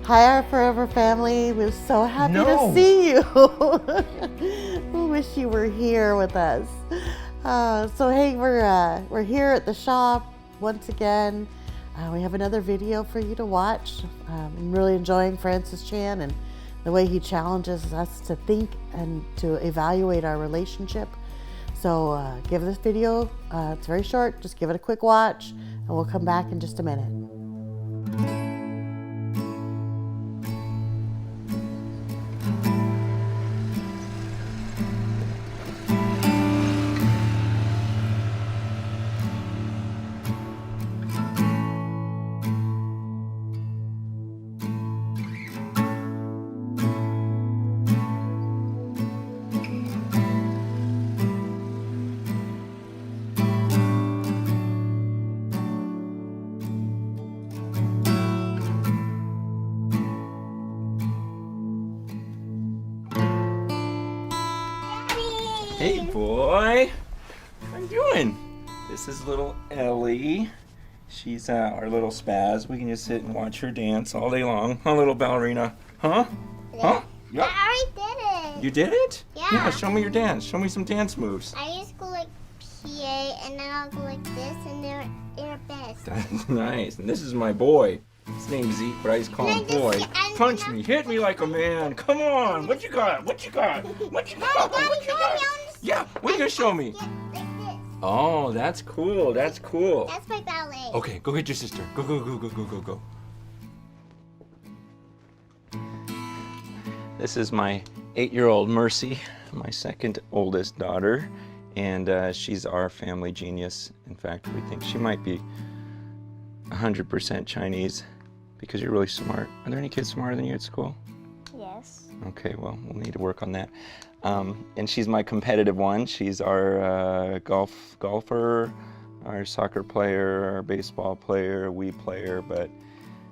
Hi, our forever family. We're so happy No. to see you. We wish you were here with us. So hey, we're here at the shop once again. We have another video for you to watch. I'm really enjoying Francis Chan and the way he challenges us to think and to evaluate our relationship. So give this video, it's very short, just give it a quick watch and we'll come back in just a minute. Hey boy, how you doing? This is little Ellie. She's our little spaz. We can just sit and watch her dance all day long. Huh, little ballerina? Huh? Huh? Yep. I already did it. You did it? Yeah. Yeah, show me your dance. Show me some dance moves. I just go like PA and then I'll go like this and they're best. That's nice. And this is my boy. His name's Zeke, but I just call him And I boy. just- and- Punch me. Hit me like a man. Come on. What you got? What you got? What you got? What you got? Yeah, what are you gonna show me? Get like this. Oh, that's cool. That's cool. That's my ballet. Okay, go get your sister. Go, go, go, go, go, go, go. This is my 8-year-old Mercy, my second oldest daughter, and she's our family genius. In fact, we think she might be 100% Chinese because you're really smart. Are there any kids smarter than you at school? Yes. Okay, well, we'll need to work on that. And she's my competitive one. She's our golfer, our soccer player, our baseball player, Wii player, but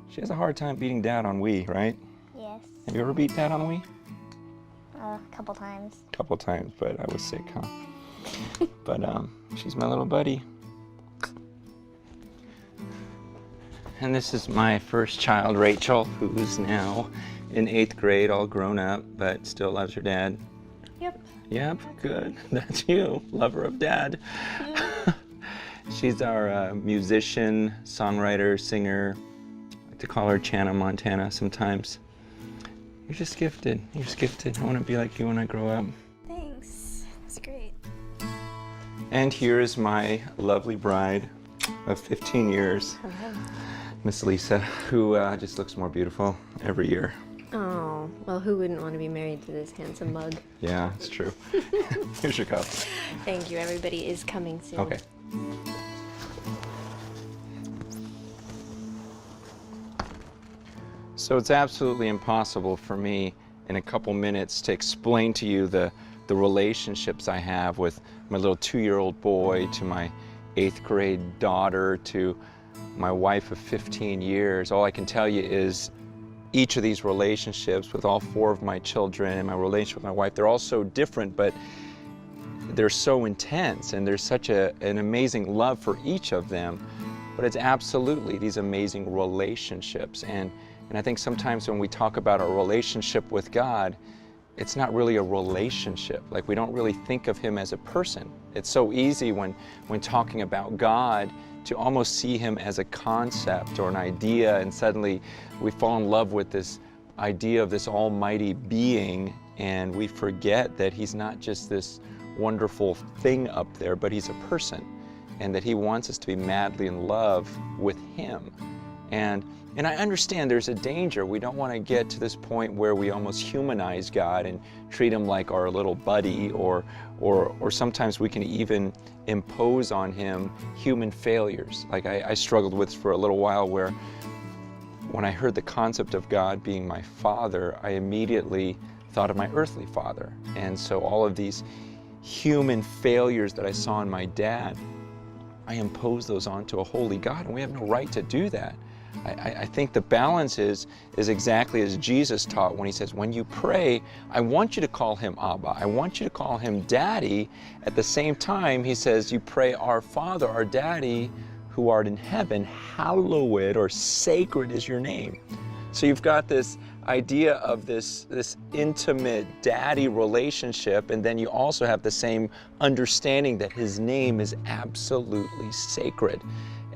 she has a hard time beating Dad on Wii, right? Yes. Have you ever beat Dad on Wii? A couple times. A couple times, but I was sick, huh? But she's my little buddy. And this is my first child, Rachel, who's now in 8th grade, all grown up, but still loves her dad. Yep. Yep, good. That's you, lover of Dad. She's our musician, songwriter, singer. I like to call her Chana Montana sometimes. You're just gifted. You're just gifted. I want to be like you when I grow up. Thanks. That's great. And here is my lovely bride of 15 years, Miss Lisa, who just looks more beautiful every year. Oh, well, who wouldn't want to be married to this handsome mug? Yeah, it's true. Here's your cup. Thank you. Everybody is coming soon. Okay. So it's absolutely impossible for me in a couple minutes to explain to you the relationships I have with my little 2-year-old boy, to my 8th grade daughter, to my wife of 15 years. All I can tell you is each of these relationships with all 4 of my children and my relationship with my wife, they're all so different, but they're so intense, and there's such an amazing love for each of them. But it's absolutely these amazing relationships. And I think sometimes when we talk about our relationship with God, it's not really a relationship. Like, we don't really think of him as a person. It's so easy when talking about God to almost see him as a concept or an idea, and suddenly we fall in love with this idea of this almighty being, and we forget that he's not just this wonderful thing up there, but he's a person, and that he wants us to be madly in love with him. And I understand there's a danger. We don't want to get to this point where we almost humanize God and treat him like our little buddy, or sometimes we can even impose on him human failures. Like I struggled with for a little while, where when I heard the concept of God being my father, I immediately thought of my earthly father. And so all of these human failures that I saw in my dad, I imposed those onto a holy God, and we have no right to do that. I think the balance is exactly as Jesus taught when he says, when you pray, I want you to call him Abba. I want you to call him Daddy. At the same time, he says, you pray, our Father, our Daddy, who art in heaven, hallowed or sacred is your name. So you've got this idea of this intimate daddy relationship, and then you also have the same understanding that his name is absolutely sacred.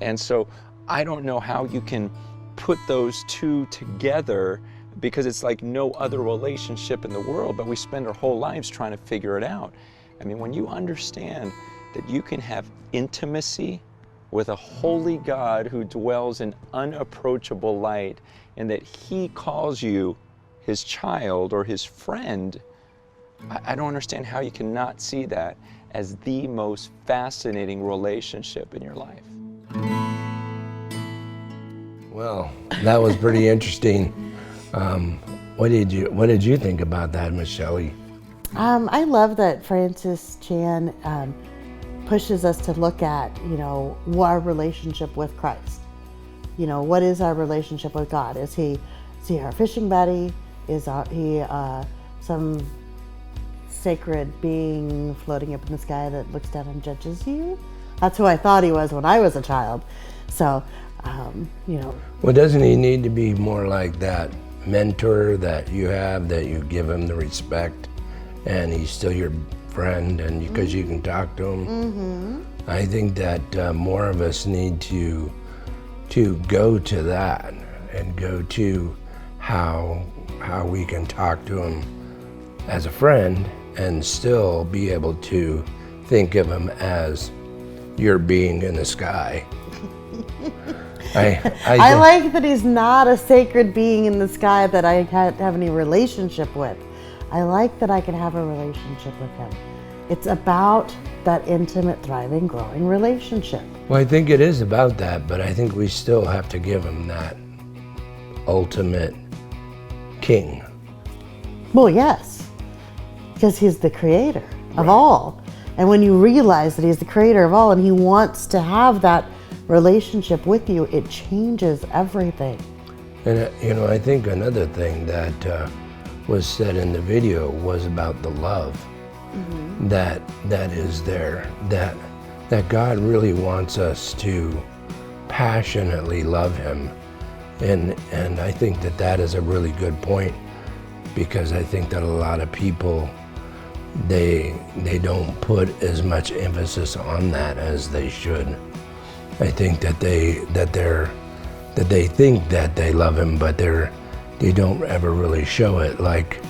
And so I don't know how you can put those two together, because it's like no other relationship in the world, but we spend our whole lives trying to figure it out. I mean, when you understand that you can have intimacy with a holy God who dwells in unapproachable light, and that he calls you his child or his friend, I don't understand how you cannot see that as the most fascinating relationship in your life. Well, that was pretty interesting. What did you think about that, Miss Shelley? I love that Francis Chan pushes us to look at, our relationship with Christ. What is our relationship with God? Is he our fishing buddy? Is he some sacred being floating up in the sky that looks down and judges you? That's who I thought he was when I was a child. So, Well, doesn't he need to be more like that mentor that you have, that you give him the respect, and he's still your friend, and because you can talk to him? Mm-hmm. I think that more of us need to go to that and go to how we can talk to him as a friend and still be able to think of him as your being in the sky. I like that he's not a sacred being in the sky that I can't have any relationship with. I like that I can have a relationship with him. It's about that intimate, thriving, growing relationship. Well, I think it is about that, but I think we still have to give him that ultimate king. Well, yes, because he's the creator of all. And when you realize that he's the creator of all and he wants to have that relationship with you, it changes everything. And I think another thing that was said in the video was about the love that is there, that God really wants us to passionately love him. And I think that is a really good point, because I think that a lot of people, they don't put as much emphasis on that as they should. I think that they think that they love him, but they don't ever really show it. Like,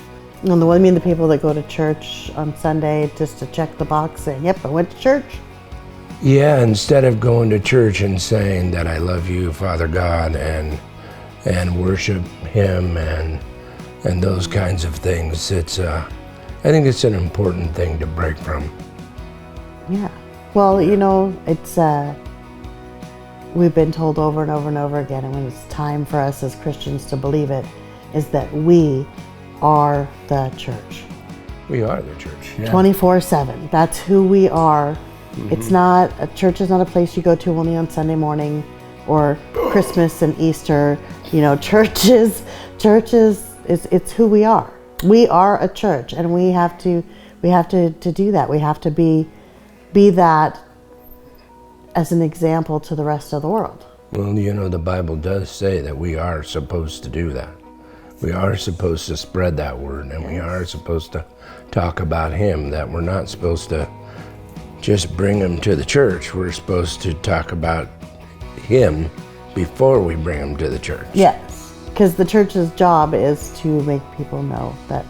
the people that go to church on Sunday just to check the box saying, yep, I went to church. Yeah, instead of going to church and saying that I love you, Father God, and worship him and those kinds of things, I think it's an important thing to break from. Yeah. Well, it's we've been told over and over and over again, and when it's time for us as Christians to believe it, is that we are the church. We are the church. Yeah. 24/7. That's who we are. It's not, a church is not a place you go to only on Sunday morning or Christmas and Easter. Churches, it's who we are. We are a church, and we have to do that. We have to be that as an example to the rest of the world. Well, the Bible does say that we are supposed to do that. We are supposed to spread that word, and we are supposed to talk about him, that we're not supposed to just bring him to the church. We're supposed to talk about him before we bring him to the church. Yes, because the church's job is to make people know that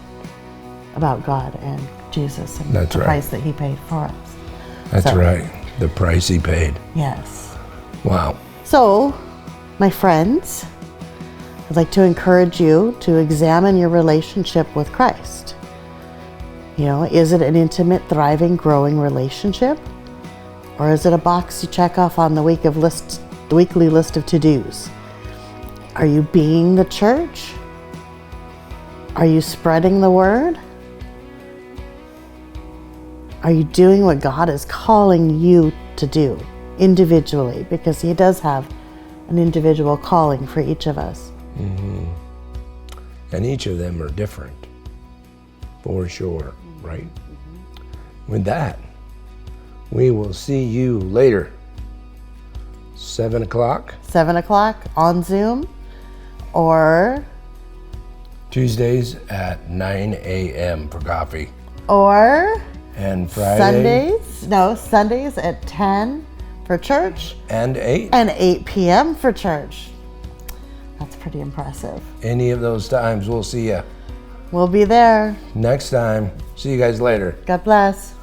about God and Jesus and the price that he paid for us. That's right, the price he paid. Yes. Wow. So, my friends, I'd like to encourage you to examine your relationship with Christ. Is it an intimate, thriving, growing relationship? Or is it a box you check off on the weekly list of to-dos? Are you being the church? Are you spreading the word? Are you doing what God is calling you to do individually? Because he does have an individual calling for each of us. Mm-hmm. And each of them are different, for sure, right? With that, we will see you later. 7 o'clock? 7 o'clock on Zoom, or Tuesdays at 9 a.m. for coffee. Or And Friday Sundays at 10 for church and 8. and 8 p.m. for church. That's pretty impressive. Any of those times, we'll see you We'll be there. next time. See you guys later. God bless.